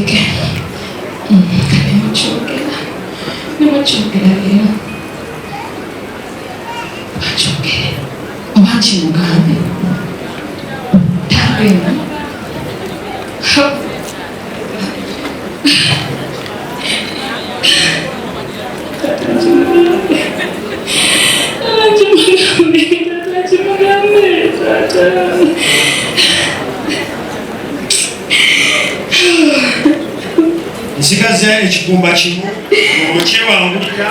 kafike. Nimuchokera lero. Achokere. Omanchi mugambe. Tagenda. Nsigaza ekikumba kimu okyewangulira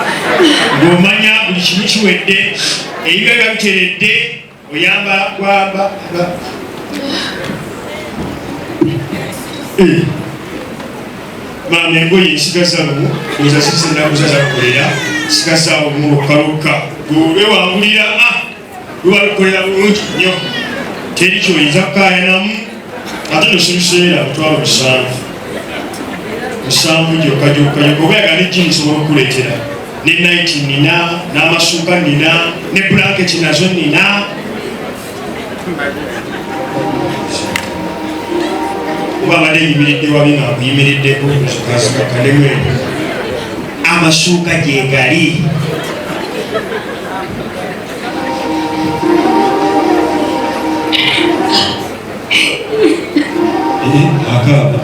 ng'omanya buli kimu kiwedde ebiba biba biteredde oyamba gwamba maama engoye nsigazawo oza sisendakuzaza kukolera nsigazawo mulokalokka gwewangulira webalukolera bulungi nnyo teri kyoyinza kukayanamu ate nosumuseera mutwalo 7 musanvu gyokka oba yagala ejjini nsobola okukuleetera ne naiti nina n'amasuuka nina ne blanketi nazo nina oba abadde yimiridde wabi nga nkuyimiriddeko kalemwendo amasuuka gyegali akaba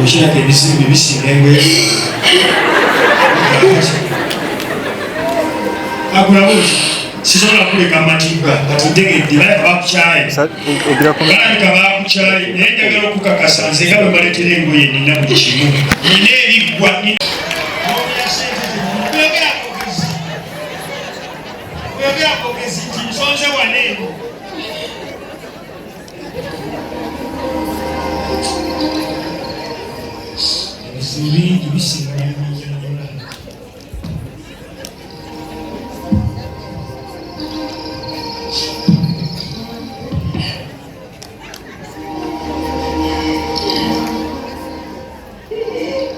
oshaka ebisimbi bisinga engwe akulabuti sisobola kuleka matimba kati ntegedde balaka bakukyaye naye njagala okukakasa nze nga bwe baletera engoye nina buli kimu nina ebiggwa oyogera kogezi nti nsonze waneeno ebingi bisinga biminyanyola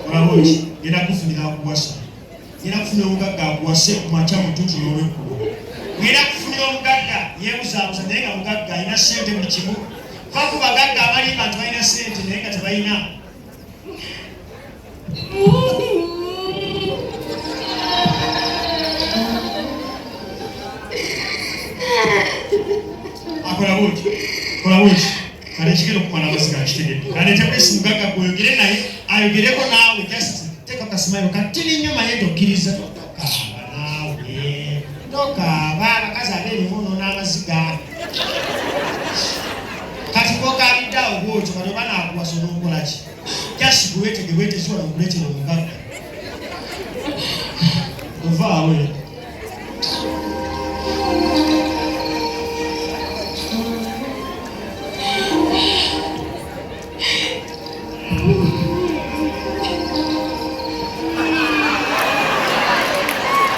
olaboki genda kufunira akuwasa genda kufunira omugagga akuwase kumakya mututu n'olwekkubo genda kufunira omugagga yeebuzaabuza naye nga mugagga alina sente buli kimu vaku bagagga abalimba nti balina sente naye nga tebalina kola buti kale kigenda okumala amaziga akitegedde kaleete kwesi mugagga gweyogere naye ayogereko naawe just teeka akasimayo katini nnyo maye tokkiriza tokaaba naawe tokaaba abakazi ab'emivuno n'amaziga kati kokaaliddeawo bwotyo kati oba naakuwasa onookolaki just bwetege bwetesobola okuleetera omugagga ovaawe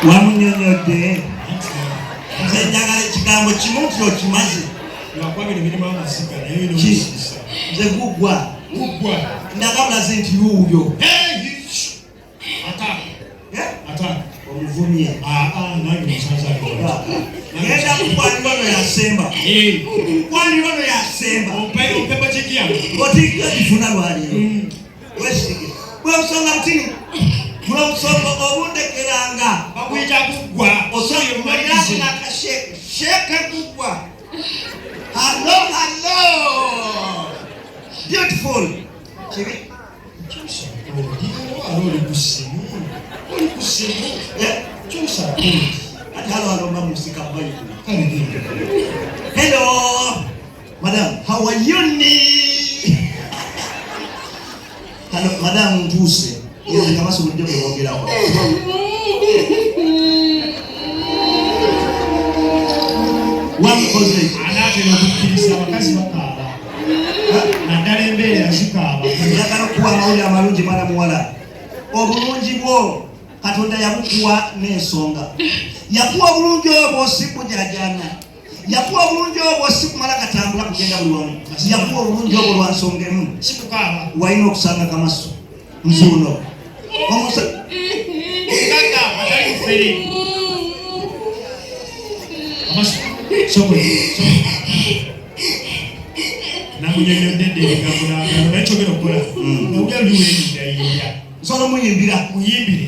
wamunyonyodde nze njagala ekigambo kimu nti okimaze lwakwabira emirimu amasiga naye nze guggwa ndagabulaze nti yuuyo omuvumye genda kukwanirono yasemba kwanirono yasemba otikira kifuna lwaliro wesige bwebusonga mutini mulobusonga obundekeranga bakuyita kuggwa sheke kuggwa hello beautiful kibi hello madam, how are you? Hello madam Ntuse yeye kama sio ndio kuongea hapo one cause anate no kukirisa abakazi bakaba nadala embeera yazikaaba njagala kuwa mawulire amalungi mwana muwala obulungi bwo Katonda yabukuwa n'ensonga yakuwa obulungi obwo si kujajana yakuwa obulungi obwo si kumala katambula kugenda buli wamu yakuwa obulungi obwo lwa nsonga emu sikukaaba walina okusanga kamaso nzuuno omusa kaka atali kufere amaso sobole munyonyodde ngabulanga nakyogera okukola nga uli wenyindayiya nsobola muyimbira muyimbire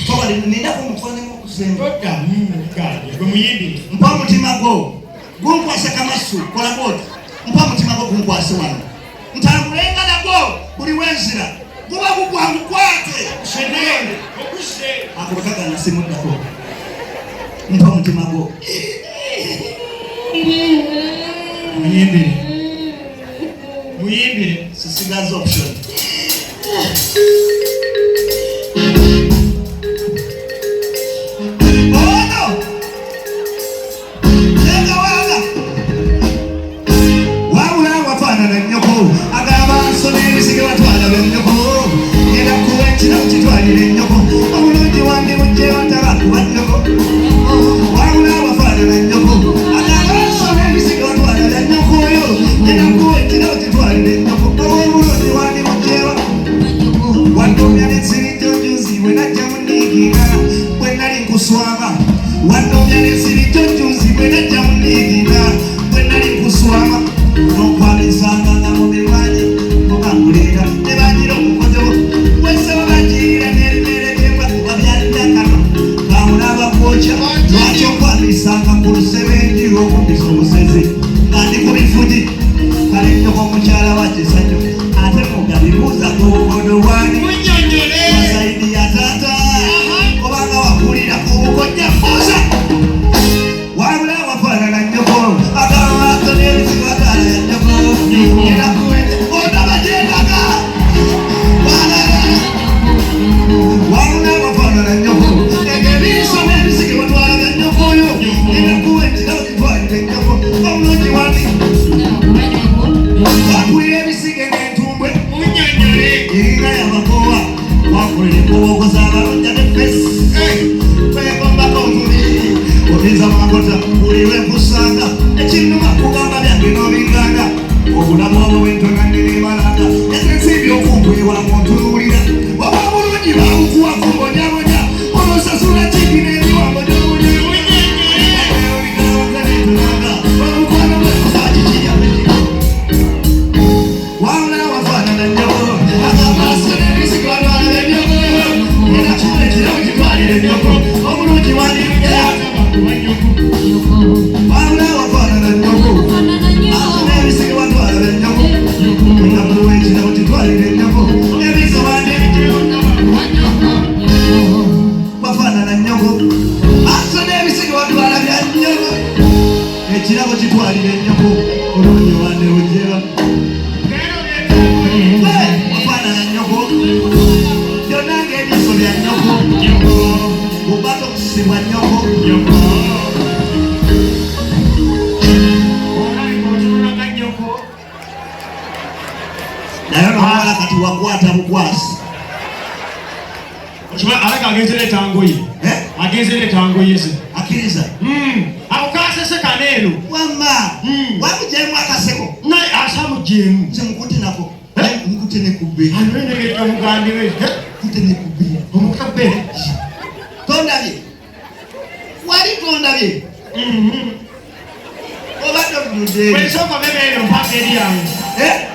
tobali ninako mufanemu okusemba toddamu gandi gwe muyimbire mpa mutima gwo gunkwase kamasu kola bwoti mpa mutima gwo gunkwase wano ntambulenga nagwo buli wenzira guba gugwangukwate senende okuse akubakagana simuddako mpa mutima gwo muyimbire sisigaza option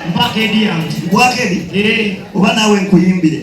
mpaka edi yange oba nawe nkuyimbire